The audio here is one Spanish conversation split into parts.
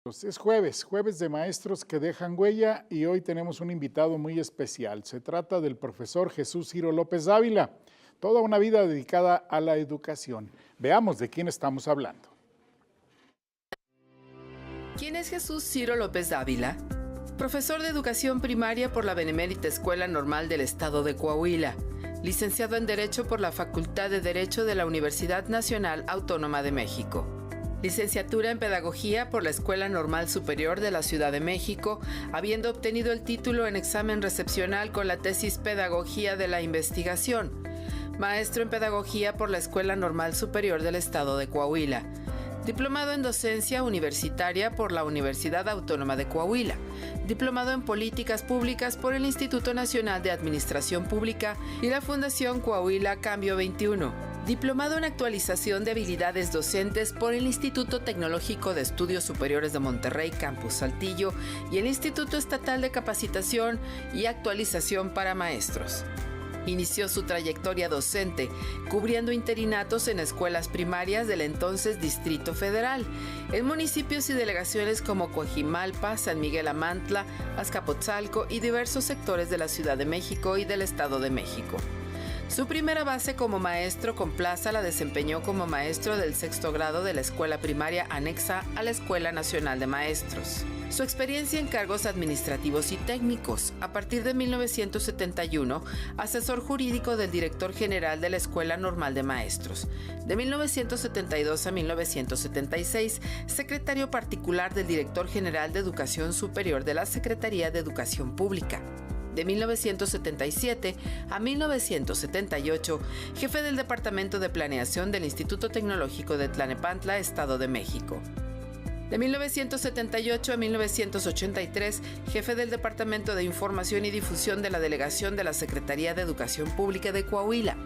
Pues es jueves de maestros que dejan huella y hoy tenemos un invitado muy especial. Se trata del profesor Jesús Ciro López Dávila, toda una vida dedicada a la educación. Veamos de quién estamos hablando. ¿Quién es Jesús Ciro López Dávila? Profesor de educación primaria por la Benemérita Escuela Normal del Estado de Coahuila, licenciado en Derecho por la Facultad de Derecho de la Universidad Nacional Autónoma de México. Licenciatura en Pedagogía por la Escuela Normal Superior de la Ciudad de México, habiendo obtenido el título en examen recepcional con la tesis Pedagogía de la Investigación. Maestro en Pedagogía por la Escuela Normal Superior del Estado de Coahuila. Diplomado en Docencia Universitaria por la Universidad Autónoma de Coahuila. Diplomado en Políticas Públicas por el Instituto Nacional de Administración Pública y la Fundación Coahuila Cambio 21. Diplomado en Actualización de Habilidades Docentes por el Instituto Tecnológico de Estudios Superiores de Monterrey, Campus Saltillo, y el Instituto Estatal de Capacitación y Actualización para Maestros. Inició su trayectoria docente, cubriendo interinatos en escuelas primarias del entonces Distrito Federal, en municipios y delegaciones como Coajimalpa, San Miguel Amantla, Azcapotzalco y diversos sectores de la Ciudad de México y del Estado de México. Su primera base como maestro con plaza la desempeñó como maestro del sexto grado de la escuela primaria anexa a la Escuela Nacional de Maestros. Su experiencia en cargos administrativos y técnicos. A partir de 1971, asesor jurídico del director general de la Escuela Normal de Maestros. De 1972 a 1976, secretario particular del director general de Educación Superior de la Secretaría de Educación Pública. De 1977 a 1978, jefe del Departamento de Planeación del Instituto Tecnológico de Tlalnepantla, Estado de México. De 1978 a 1983, jefe del Departamento de Información y Difusión de la Delegación de la Secretaría de Educación Pública de Coahuila.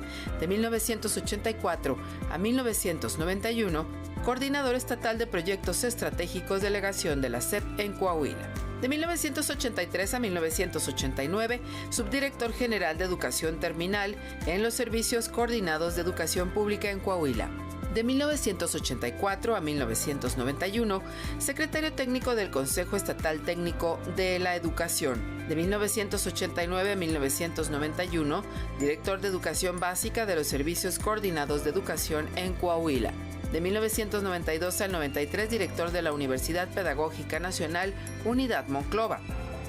De 1984 a 1991, coordinador estatal de proyectos estratégicos, delegación de la SEP en Coahuila. De 1983 a 1989, subdirector general de Educación Terminal en los Servicios Coordinados de Educación Pública en Coahuila. De 1984 a 1991, secretario técnico del Consejo Estatal Técnico de la Educación. De 1989 a 1991, director de Educación Básica de los Servicios Coordinados de Educación en Coahuila. De 1992 al 93, director de la Universidad Pedagógica Nacional, Unidad Monclova.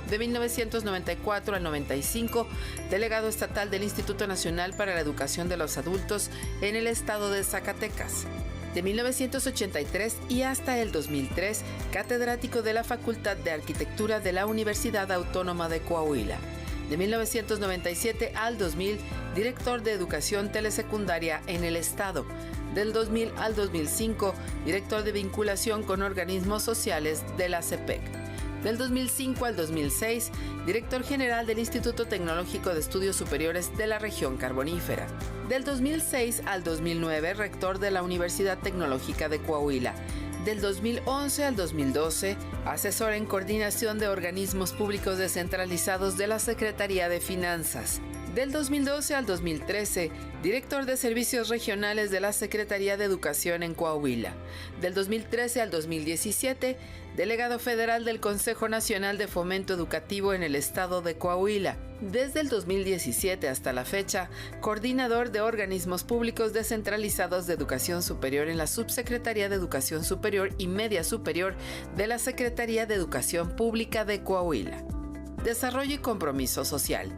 De 1994 al 95, delegado estatal del Instituto Nacional para la Educación de los Adultos en el estado de Zacatecas. De 1983 y hasta el 2003, catedrático de la Facultad de Arquitectura de la Universidad Autónoma de Coahuila. De 1997 al 2000, director de Educación Telesecundaria en el estado. Del 2000 al 2005, director de vinculación con organismos sociales de la CEPEC. Del 2005 al 2006, director general del Instituto Tecnológico de Estudios Superiores de la Región Carbonífera. Del 2006 al 2009, rector de la Universidad Tecnológica de Coahuila. Del 2011 al 2012, asesor en coordinación de organismos públicos descentralizados de la Secretaría de Finanzas. Del 2012 al 2013, director de Servicios Regionales de la Secretaría de Educación en Coahuila. Del 2013 al 2017, delegado federal del Consejo Nacional de Fomento Educativo en el estado de Coahuila. Desde el 2017 hasta la fecha, coordinador de organismos públicos descentralizados de educación superior en la Subsecretaría de Educación Superior y Media Superior de la Secretaría de Educación Pública de Coahuila. Desarrollo y compromiso social.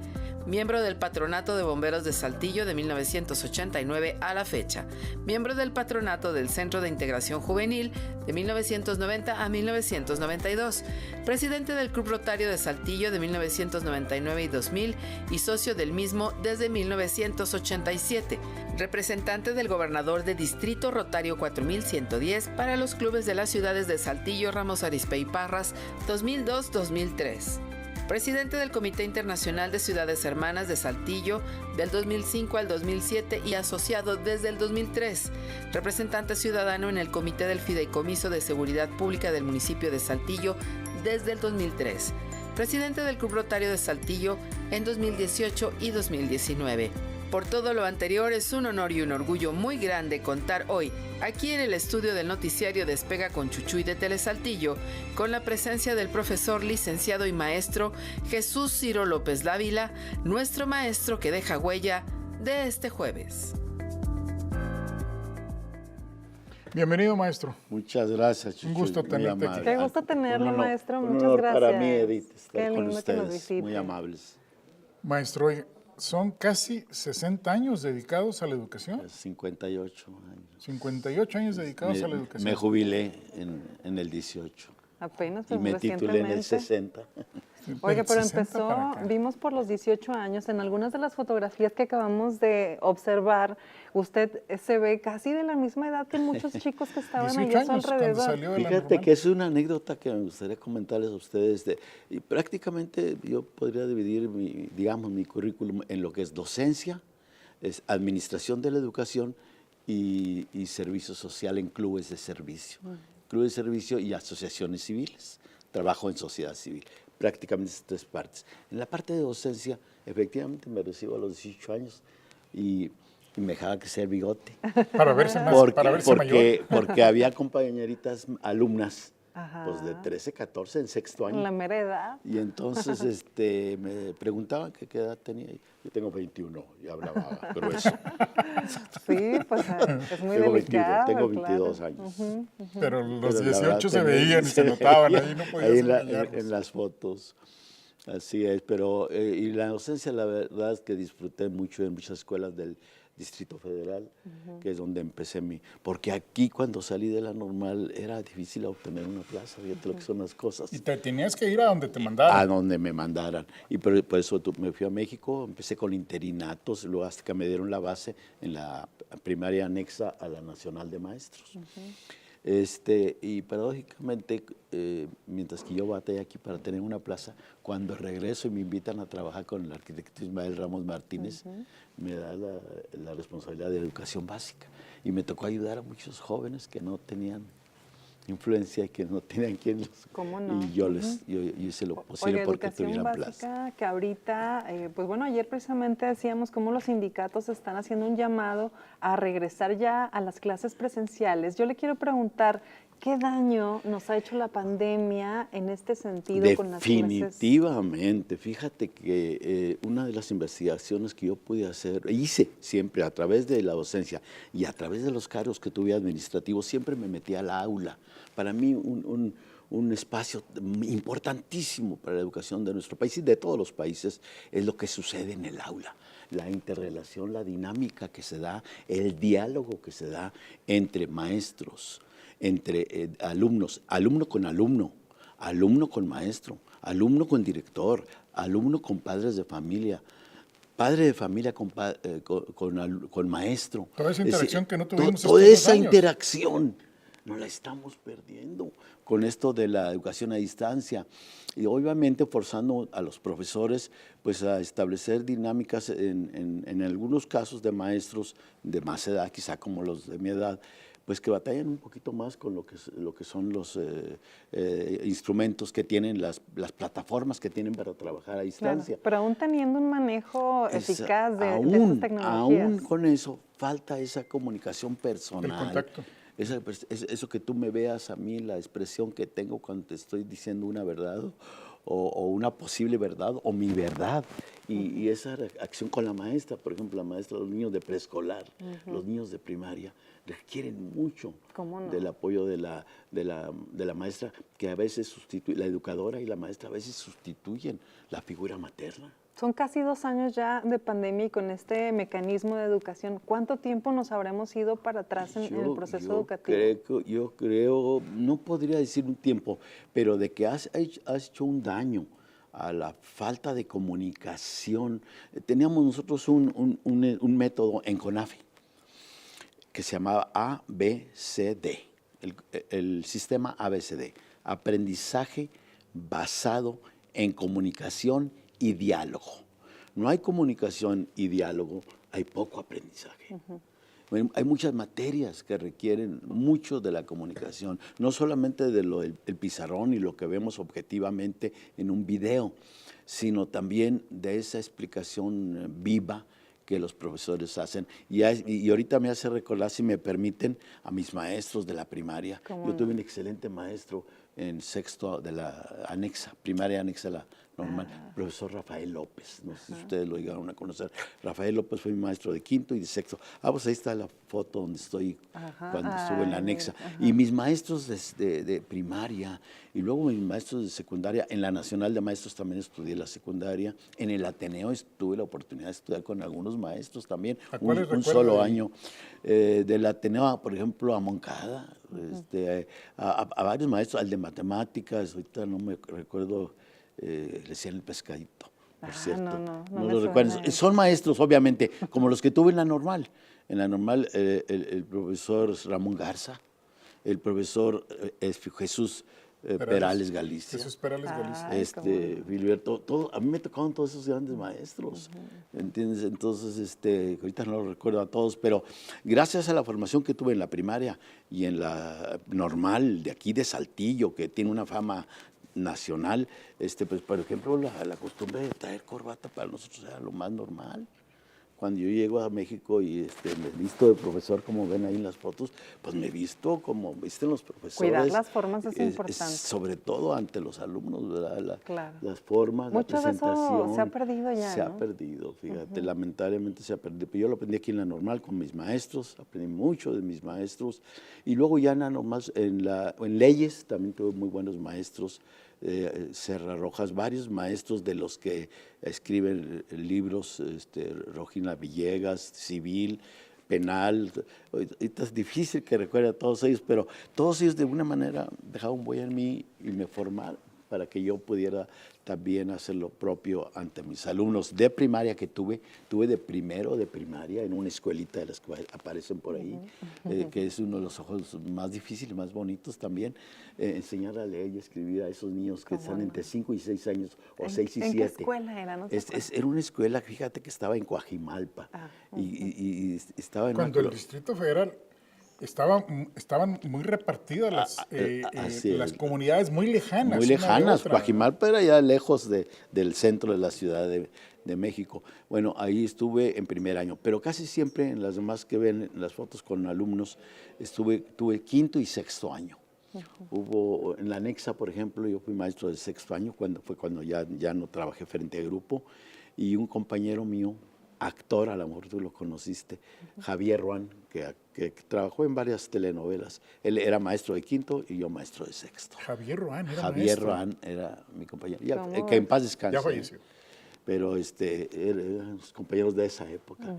Miembro del Patronato de Bomberos de Saltillo de 1989 a la fecha. Miembro del Patronato del Centro de Integración Juvenil de 1990 a 1992. Presidente del Club Rotario de Saltillo de 1999 y 2000 y socio del mismo desde 1987. Representante del gobernador de Distrito Rotario 4110 para los clubes de las ciudades de Saltillo, Ramos Arizpe y Parras 2002-2003. Presidente del Comité Internacional de Ciudades Hermanas de Saltillo del 2005 al 2007 y asociado desde el 2003. Representante ciudadano en el Comité del Fideicomiso de Seguridad Pública del municipio de Saltillo desde el 2003. Presidente del Club Rotario de Saltillo en 2018 y 2019. Por todo lo anterior, es un honor y un orgullo muy grande contar hoy, aquí en el estudio del noticiario Despega con Chuchuy de Telesaltillo, con la presencia del profesor, licenciado y maestro Jesús Ciro López Dávila, nuestro maestro que deja huella de este jueves. Bienvenido, maestro. Muchas gracias, Chuchuy. Un gusto tenerte aquí. Qué gusto tenerlo, maestro. Muchas honor gracias. Para mí, Edith, estar Qué con lindo que nos ustedes. visite. Muy amables. Maestro, oye, son casi 60 años dedicados a la educación. 58 años. 58 años dedicados a la educación. Me jubilé en el 18 Apenas, y pues, me titulé en el recientemente. 60. Oiga, pero 60 para empezó, acá. vimos por los 18 años, en algunas de las fotografías que acabamos de observar, usted se ve casi de la misma edad que muchos chicos que estaban 18 allá a su años cuando alrededor. salió de la Fíjate normal. que es una anécdota que me gustaría comentarles a ustedes. Y prácticamente yo podría dividir mi currículum en lo que es docencia, es administración de la educación y servicio social en clubes de servicio. Clubes de servicio y asociaciones civiles. Trabajo en sociedad civil. Prácticamente esas tres partes. En la parte de docencia, efectivamente me recibo a los 18 años y me dejaba crecer el bigote. Para verse más, Porque, para verse mayor. porque había compañeritas, alumnas, Ajá. pues de 13, 14, en sexto En la año. mera edad. Y entonces me preguntaban que qué edad tenía. Yo tengo 21, y hablaba grueso. Sí, pues es muy Tengo 22, delicado. tengo claro. 22 años. Pero los Pero la 18 verdad se tenía- veían y se notaban, ahí no ahí podías en, engañarlos. en las fotos. Así es, pero y la docencia, la verdad es que disfruté mucho en muchas escuelas del Distrito Federal, que es donde empecé porque aquí cuando salí de la normal era difícil obtener una plaza, fíjate lo que son las cosas. Y te tenías que ir a donde te A mandaran. donde me mandaran. Y por eso me fui a México, empecé con interinatos, luego hasta que me dieron la base en la primaria anexa a la Nacional de Maestros. Y paradójicamente, mientras que yo batallé aquí para tener una plaza, cuando regreso y me invitan a trabajar con el arquitecto Ismael Ramos Martínez, me da la responsabilidad de la educación básica. Y me tocó ayudar a muchos jóvenes que no tenían influencia y que no tenían quien los... ¿Cómo no? Y yo hice lo posible Oiga, porque educación tuvieran básica, plaza. que ahorita, pues bueno, ayer precisamente decíamos cómo los sindicatos están haciendo un llamado a regresar ya a las clases presenciales. Yo le quiero preguntar, ¿qué daño nos ha hecho la pandemia en este sentido con las clases? Definitivamente, fíjate que una de las investigaciones que yo pude hacer, hice siempre a través de la docencia y a través de los cargos que tuve administrativos, siempre me metí al aula. Para mí un espacio importantísimo para la educación de nuestro país y de todos los países es lo que sucede en el aula. La interrelación, la dinámica que se da, el diálogo que se da entre maestros, entre alumnos, alumno con alumno, alumno con maestro, alumno con director, alumno con padres de familia, padre de familia con maestro. Toda esa interacción que no tuvimos Toda estos 2 esa años. interacción nos la estamos perdiendo con esto de la educación a distancia y obviamente forzando a los profesores pues a establecer dinámicas en algunos casos de maestros de más edad, quizá como los de mi edad, pues que batallan un poquito más con lo que son los instrumentos que tienen, las plataformas que tienen para trabajar a distancia. Claro, pero aún teniendo un manejo eficaz de Aún, estas tecnologías. aún con eso, falta esa comunicación personal. El contacto. Eso que tú me veas a mí, la expresión que tengo cuando te estoy diciendo una verdad o una posible verdad o mi verdad. Y esa acción con la maestra, por ejemplo, la maestra, los niños de preescolar, los niños de primaria, requieren mucho ¿Cómo no? del apoyo de la maestra, que a veces sustituye, la educadora y la maestra a veces sustituyen la figura materna. Son casi 2 años ya de pandemia y con este mecanismo de educación, ¿cuánto tiempo nos habremos ido para atrás en el proceso educativo? Yo creo, no podría decir un tiempo, pero de que has hecho un daño a la falta de comunicación. Teníamos nosotros un método en CONAFE que se llamaba ABCD, el sistema ABCD, aprendizaje basado en comunicación y diálogo. No hay comunicación y diálogo, hay poco aprendizaje. Hay muchas materias que requieren mucho de la comunicación, no solamente del pizarrón y lo que vemos objetivamente en un video, sino también de esa explicación viva que los profesores hacen. Y ahorita me hace recordar, si me permiten, a mis maestros de la primaria. Yo tuve un excelente maestro en sexto de la anexa, primaria anexa a la normal, profesor Rafael López, no sé si ustedes lo llegaron a conocer. Rafael López fue mi maestro de quinto y de sexto. Pues ahí está la foto donde estoy cuando estuve en la anexa. Y mis maestros de primaria y luego mis maestros de secundaria, en la Nacional de Maestros también estudié la secundaria, en el Ateneo tuve la oportunidad de estudiar con algunos maestros también, un solo año. Del Ateneo, por ejemplo, a Moncada, a varios maestros, al de matemáticas, ahorita no me recuerdo, le decían el pescadito, por cierto. No lo recuerdo. Son maestros, obviamente, como los que tuve en la normal. En la normal, el profesor Ramón Garza, el profesor Jesús Perales Galicia. Jesús Perales Galicia. Filiberto, a mí me tocaron todos esos grandes maestros, ¿entiendes? Entonces, ahorita no lo recuerdo a todos, pero gracias a la formación que tuve en la primaria y en la normal de aquí de Saltillo, que tiene una fama nacional, pues por ejemplo la costumbre de traer corbata para nosotros era lo más normal. Cuando yo llego a México y me visto de profesor, como ven ahí en las fotos, pues me visto como visten los profesores. Cuidar las formas es importante. Sobre todo ante los alumnos, ¿verdad? Claro. Las formas, mucho la presentación. De eso se ha perdido ya, Se ha perdido, fíjate, lamentablemente se ha perdido. Pero yo lo aprendí aquí en la normal con mis maestros, aprendí mucho de mis maestros. Y luego ya en la normal, en leyes también tuve muy buenos maestros. Serra Rojas, varios maestros de los que escriben libros, Rogina Villegas, civil, penal. Ahorita es difícil que recuerde a todos ellos, pero todos ellos de alguna manera dejaron huella en mí y me formaron para que yo pudiera también hacer lo propio ante mis alumnos de primaria que tuve de primero de primaria en una escuelita de las que aparecen por ahí, que es uno de los ojos más difíciles, más bonitos también, enseñar a leer y escribir a esos niños que están entre 5 y 6 años, o 6 y 7. ¿En qué escuela era? No Era una escuela, fíjate, que estaba en Coajimalpa, y estaba en cuando el Distrito Federal estaban muy repartidas las comunidades muy lejanas. Muy lejanas. Coajimalpa era ya lejos del centro de la Ciudad de México. Bueno, ahí estuve en primer año, pero casi siempre en las demás que ven en las fotos con alumnos, tuve quinto y sexto año. Hubo en la anexa, por ejemplo, yo fui maestro de sexto año, cuando ya no trabajé frente a grupo, y un compañero mío, actor, a lo mejor tú lo conociste, Javier Ruán, que trabajó en varias telenovelas. Él era maestro de quinto y yo maestro de sexto. Javier Ruán era Javier maestro. Ruán era mi compañero, que en paz descanse. Ya falleció. Pero eran los compañeros de esa época.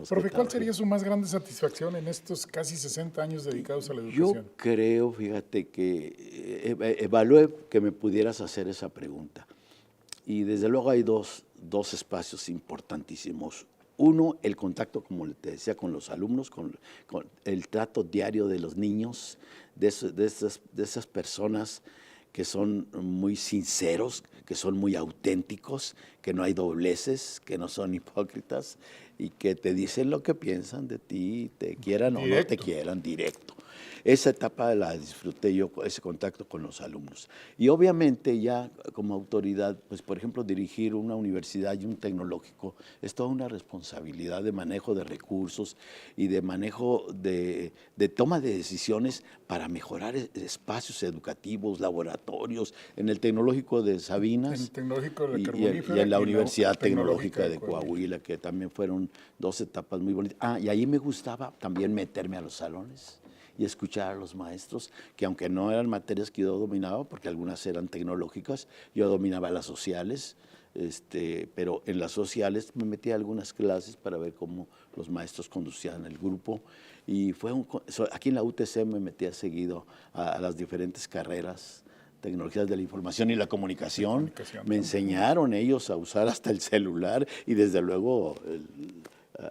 Profe, ¿cuál sería su más grande satisfacción en estos casi 60 años dedicados a la educación? Yo creo, fíjate, que evalué que me pudieras hacer esa pregunta. Y desde luego hay dos espacios importantísimos. Uno, el contacto, como te decía, con los alumnos, con el trato diario de los niños, de esas personas que son muy sinceros, que son muy auténticos, que no hay dobleces, que no son hipócritas y que te dicen lo que piensan de ti, te quieran o no te quieran, directo. Esa etapa la disfruté yo, ese contacto con los alumnos. Y obviamente ya como autoridad, pues por ejemplo, dirigir una universidad y un tecnológico es toda una responsabilidad de manejo de recursos y de manejo de toma de decisiones para mejorar espacios educativos, laboratorios, en el tecnológico de Sabinas, en el tecnológico de y en la Universidad Tecnológica de Coahuila, que también fueron 2 etapas muy bonitas. Y ahí me gustaba también meterme a los salones y escuchar a los maestros, que aunque no eran materias que yo dominaba, porque algunas eran tecnológicas, yo dominaba las sociales, pero en las sociales me metí a algunas clases para ver cómo los maestros conducían el grupo, y aquí en la UTC me metí seguido a las diferentes carreras, tecnologías de la información y la comunicación. Me enseñaron ellos a usar hasta el celular, y desde luego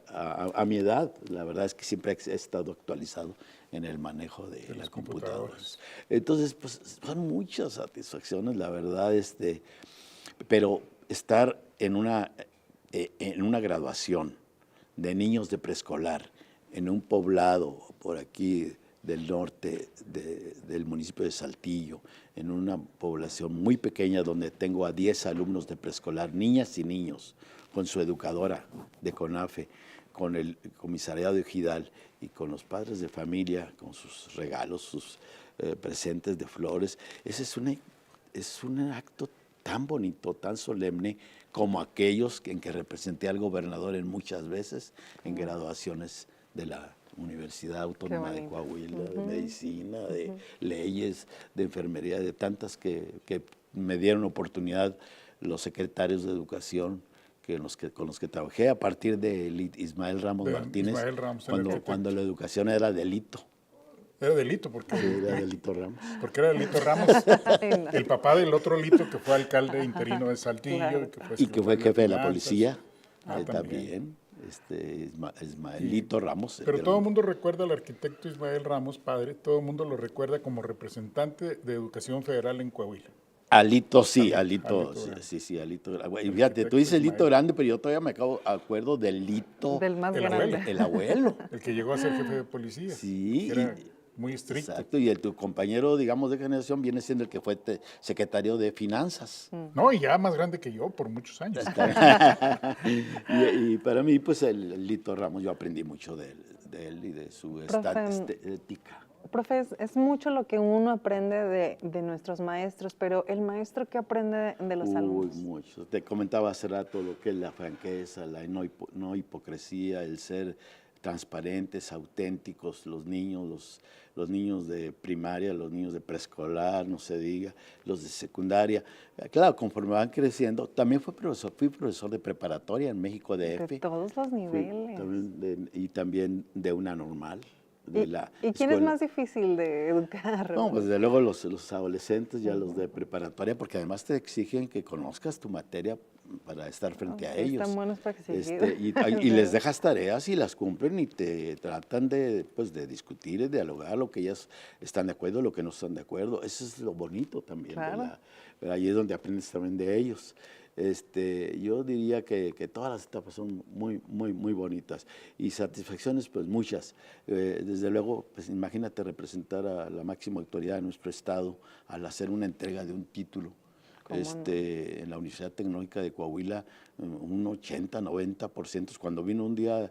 a mi edad, la verdad es que siempre he estado actualizado en el manejo de las computadoras. Entonces, pues son muchas satisfacciones, la verdad, pero estar en una graduación de niños de preescolar en un poblado por aquí del norte del municipio de Saltillo, en una población muy pequeña donde tengo a 10 alumnos de preescolar, niñas y niños, con su educadora de CONAFE, con el comisariado de Ejidal y con los padres de familia, con sus regalos, sus presentes de flores. Ese es un acto tan bonito, tan solemne, como aquellos en que representé al gobernador en muchas veces en graduaciones de la Universidad Autónoma de Coahuila, de medicina, de leyes, de enfermería, de tantas que me dieron oportunidad los secretarios de educación con los que trabajé a partir de Ismael Ramos Martínez, Ismael Ramos, cuando la educación era delito. Era delito, porque Era Delito Ramos. Porque era Lito Ramos, el papá del otro Lito que fue alcalde interino de Saltillo. Claro. Y que fue jefe de la finanzas. policía, También. también, Ismaelito Ramos. Pero todo el mundo recuerda al arquitecto Ismael Ramos, padre, todo el mundo lo recuerda como representante de Educación Federal en Coahuila. Alito, sí, Alito sí, Alito. Y fíjate, tú dices Lito Grande, pero yo todavía me acuerdo del Lito, Del más El grande. abuelo. el abuelo. El que llegó a ser jefe de policía. Sí, que era muy estricto. Exacto, y tu compañero, digamos, de generación viene siendo el que fue secretario de Finanzas. No, y ya más grande que yo por muchos años. y para mí, pues, el Lito Ramos, yo aprendí mucho de él y de su estética. Profe, es mucho lo que uno aprende de nuestros maestros, pero el maestro, ¿qué aprende de los alumnos? Mucho. Te comentaba hace rato lo que es la franqueza, la no hipocresía, el ser transparentes, auténticos, los niños de primaria, los niños de preescolar, no se diga, los de secundaria. Claro, conforme van creciendo, también fui profesor de preparatoria en México DF. De todos los niveles. Y también de una normal. ¿Y quién es más difícil de educar? No, pues desde luego los adolescentes, ya los de preparatoria, porque además te exigen que conozcas tu materia para estar frente a ellos. Están buenos para exigir. Y les dejas tareas y las cumplen y te tratan de discutir, de dialogar lo que ellas están de acuerdo, lo que no están de acuerdo. Eso es lo bonito también. Claro. Ahí es donde aprendes también de ellos. Yo diría que todas las etapas son muy, muy, muy bonitas y satisfacciones, pues muchas. Desde luego, pues imagínate representar a la máxima autoridad de nuestro estado al hacer una entrega de un título. En la Universidad Tecnológica de Coahuila, un 80-90%. Cuando vino un día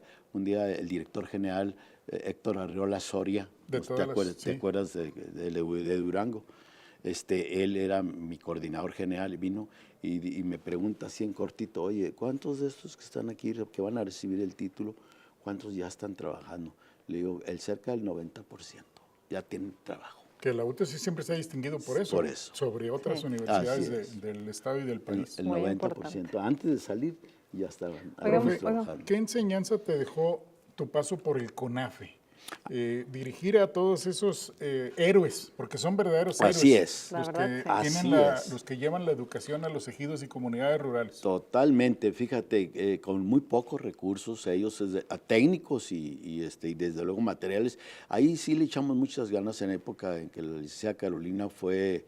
el director general Héctor Arriola Soria, ¿te acuerdas de Durango? Él era mi coordinador general y vino y me pregunta así en cortito, oye, ¿cuántos de estos que están aquí, que van a recibir el título, cuántos ya están trabajando? Le digo, cerca del 90% ya tienen trabajo. Que la UTC siempre se ha distinguido por eso. Sobre otras universidades del estado y del país. El 90%. Antes de salir ya estaban trabajando. ¿Qué enseñanza te dejó tu paso por el CONAFE? Dirigir a todos esos héroes, porque son verdaderos héroes. Así es. Los que llevan la educación a los ejidos y comunidades rurales. Totalmente, fíjate, con muy pocos recursos, ellos técnicos y desde luego materiales. Ahí sí le echamos muchas ganas en época en que la licenciada Carolina fue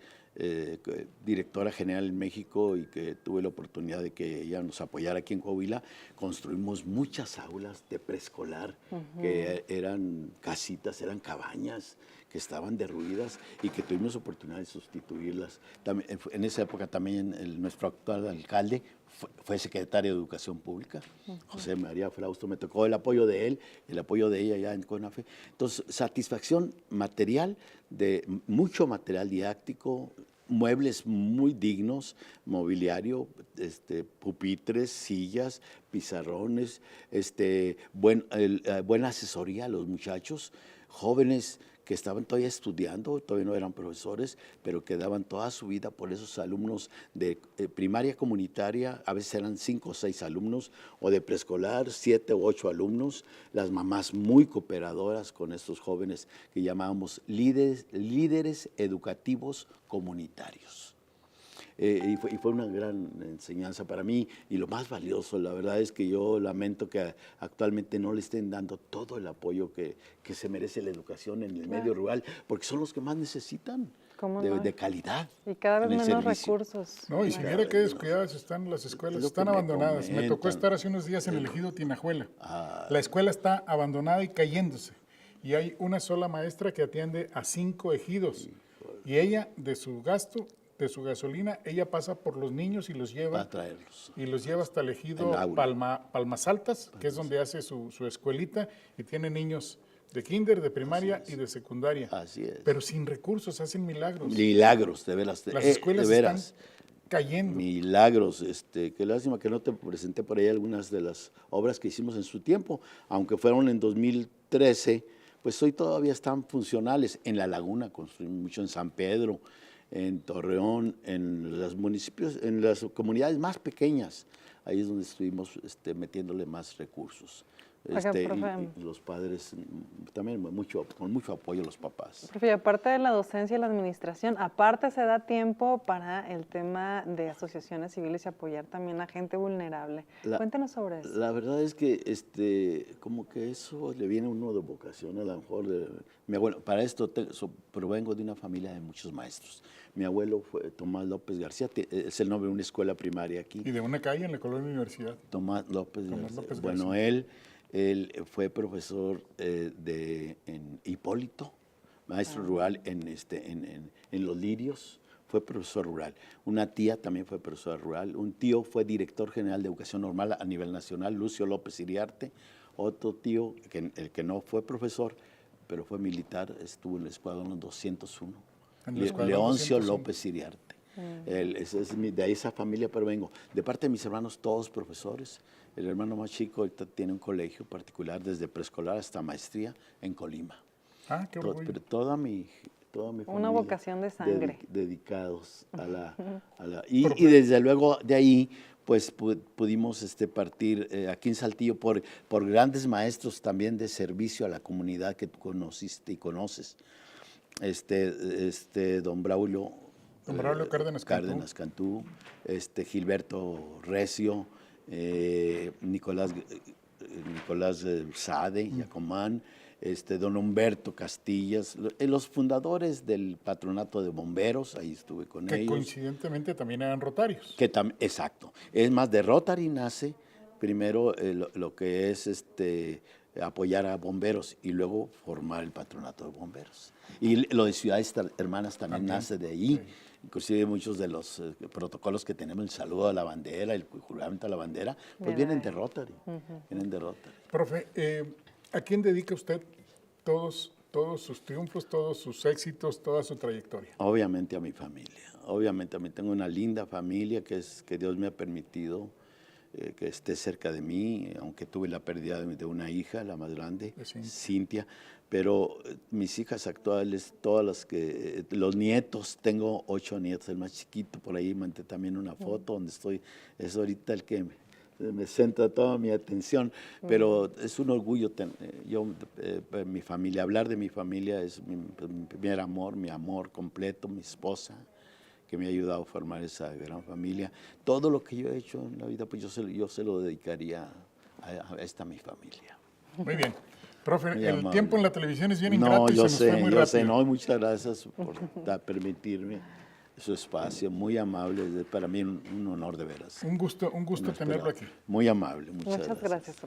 directora general en México y que tuve la oportunidad de que ella nos apoyara aquí en Coahuila. Construimos muchas aulas de preescolar que eran casitas, eran cabañas que estaban derruidas y que tuvimos oportunidad de sustituirlas. También, en esa época también nuestro actual alcalde fue secretario de Educación Pública, José María Frausto. Me tocó el apoyo de él, el apoyo de ella ya en CONAFE. Entonces, satisfacción material, de mucho material didáctico, muebles muy dignos, mobiliario, pupitres, sillas, pizarrones, buena asesoría a los muchachos, jóvenes que estaban todavía estudiando, todavía no eran profesores, pero que daban toda su vida por esos alumnos de primaria comunitaria, a veces eran 5 o 6 alumnos, o de preescolar, 7 u 8 alumnos, las mamás muy cooperadoras con estos jóvenes que llamábamos líderes educativos comunitarios. Y fue una gran enseñanza para mí, y lo más valioso, la verdad es que yo lamento que actualmente no le estén dando todo el apoyo que se merece la educación en el medio rural, porque son los que más necesitan de calidad. Y cada vez menos recursos. No, y si mira qué descuidadas están las escuelas, están abandonadas. Me tocó estar hace unos días en el ejido Tinajuela. La escuela está abandonada y cayéndose. y hay una sola maestra que atiende a 5 ejidos. Y ella, de su gasto, de su gasolina, ella pasa por los niños y los lleva. Para traerlos. Y los lleva hasta el ejido En aula. Palmas Altas, que es donde hace su escuelita, y tiene niños de kinder, de primaria y de secundaria. Así es. Pero sin recursos, hacen milagros. Milagros, de veras. Las escuelas de veras. están cayendo. Milagros, qué lástima que no te presenté por ahí algunas de las obras que hicimos en su tiempo, aunque fueron en 2013, pues hoy todavía están funcionales. En La Laguna construimos mucho, en San Pedro, en Torreón, en los municipios, en las comunidades más pequeñas, ahí es donde estuvimos metiéndole más recursos. Oiga, profe. Y los padres también con mucho apoyo los papás. Profe, y aparte de la docencia y la administración, aparte se da tiempo para el tema de asociaciones civiles y apoyar también a gente vulnerable. Cuéntenos sobre eso. La verdad es que como que eso le viene a uno de vocación, a lo mejor. Mi abuelo, para esto provengo de una familia de muchos maestros. Mi abuelo fue Tomás López García, es el nombre de una escuela primaria aquí. Y de una calle en la colonia Universidad. Tomás López García. Bueno, García. Él fue profesor en Hipólito, maestro rural en Los Lirios, fue profesor rural. Una tía también fue profesora rural. Un tío fue director general de educación normal a nivel nacional, Lucio López Iriarte. Otro tío, el que no fue profesor, pero fue militar, estuvo en el escuadrón 201, Leoncio López Iriarte. De esa familia provengo. De parte de mis hermanos, todos profesores. El hermano más chico ahorita tiene un colegio particular desde preescolar hasta maestría en Colima. Ah, qué orgullo. Pero toda mi familia. Una vocación de sangre. Dedicados a la y desde luego de ahí pues pudimos partir aquí en Saltillo por grandes maestros también de servicio a la comunidad que tú conociste y conoces. Don Braulio. Don Braulio Cárdenas Cantú, Gilberto Recio, Nicolás Sade, Yacomán, don Humberto Castillas, los fundadores del patronato de bomberos, ahí estuve con ellos. Que coincidentemente también eran rotarios. Exacto. Es más, de Rotary nace primero lo que es apoyar a bomberos y luego formar el patronato de bomberos. Y lo de Ciudades Hermanas también nace de ahí. Sí. Inclusive muchos de los protocolos que tenemos, el saludo a la bandera, el juramento a la bandera, pues vienen de Rotary. Vienen de Rotary. Profe, ¿a quién dedica usted todos sus triunfos, todos sus éxitos, toda su trayectoria? Obviamente a mi familia. Obviamente a mí tengo una linda familia que Dios me ha permitido que esté cerca de mí, aunque tuve la pérdida de una hija, la más grande, Cintia, pero mis hijas actuales, los nietos, tengo 8 nietos, el más chiquito, por ahí mandé también una foto donde estoy, es ahorita el que me centra toda mi atención, pero es un orgullo, mi familia, hablar de mi familia es mi primer amor, mi amor completo, mi esposa, que me ha ayudado a formar esa gran familia. Todo lo que yo he hecho en la vida, pues yo se lo dedicaría a esta mi familia. Muy bien. Profe, el tiempo en la televisión es bien ingrato y se nos fue muy rápido. Sé, muchas gracias por permitirme su espacio, muy amable, es para mí un honor de veras. Un gusto tenerlo aquí. Muy amable, muchas gracias. Muchas gracias, profe.